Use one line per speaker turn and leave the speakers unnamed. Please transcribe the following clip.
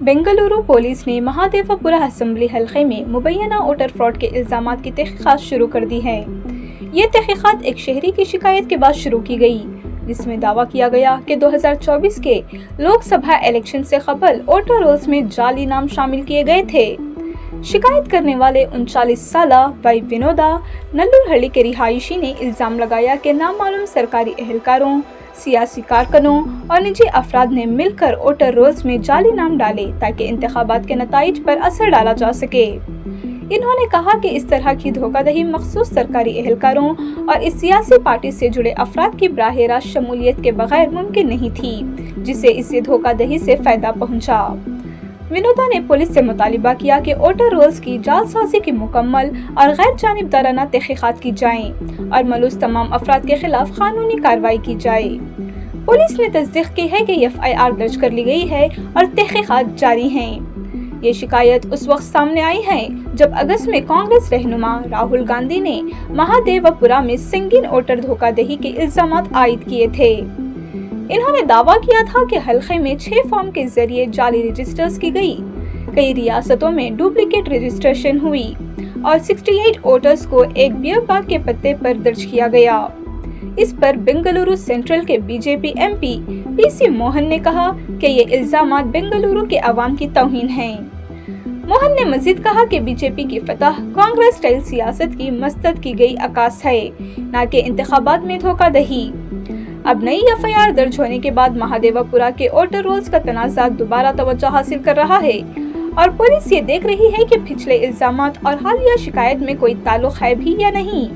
Bengaluru police ने Mahadevapura assembly हलके में मुबैना वोटर फ्रॉड के इल्जामात की तहकीकात शुरू कर दी है। ये तहकीकात एक शहरी की शिकायत के बाद शुरू की गई, जिसमें दावा किया गया कि 2024 के लोकसभा इलेक्शन से कबल वोटर रोल्स में जाली नाम शामिल किए गए थे। शिकायत करने वाले 39 साला वाई विनोदा नल्लूरहल्ली के रिहायशी ने इल्जाम लगाया कि नामालूम सरकारी एहलकारों, सियासी कारकुनों और निजी अफराद ने मिलकर वोटर रोल्स में जाली नाम डाले ताकि इंतखाबात के नताइज पर असर डाला जा सके। इन्होंने कहा कि इस तरह की धोखाधड़ी मखसूस सरकारी एहलकारों और इस सियासी पार्टी से जुड़े अफराद की बराह रास्त शमूलियत के बगैर मुमकिन नहीं थी, जिससे इसे धोखाधड़ी से फायदा पहुंचा। विनोदा ने पुलिस से मुतालिबा किया कि वोटर रोल्स की जालसाजी की मुकम्मल और गैर जानिबदाराना तहकीकात की जाएं और मलूस तमाम अफराद के खिलाफ कानूनी कार्रवाई की जाए। पुलिस ने तस्दीक की है कि FIR दर्ज कर ली गई है और तहकीकात जारी हैं। ये शिकायत उस वक्त सामने आई है जब अगस्त में कांग्रेस रहनुमा राहुल गांधी ने महादेवपुरा में संगीन वोटर धोखाधड़ी के इल्जामात आयद किए थे। इन्होंने दावा किया था कि हलके में 6 फॉर्म के जरिए जाली रजिस्टर्स की गई, कई रियासतों में डुप्लीकेट रजिस्ट्रेशन हुई और 68 वोटर्स को एक बियर बाग के पत्ते पर दर्ज किया गया। इस पर बेंगलुरु सेंट्रल के बीजेपी MP PC मोहन ने कहा कि ये इल्जामात बेंगलुरु के अवाम की तौहीन हैं। मोहन ने मजीद कहा कि बीजेपी की फतह कांग्रेस स्टाइल सियासत की मस्तद की गई अक्कास है, न कि इंतखाबात में धोखाधड़ी। अब नई FIR दर्ज होने के बाद महादेवपुरा के वोटर रोल्स का तनाज़ा दोबारा तवज्जो हासिल कर रहा है और पुलिस ये देख रही है कि पिछले इल्जामात और हालिया शिकायत में कोई ताल्लुक है भी या नहीं।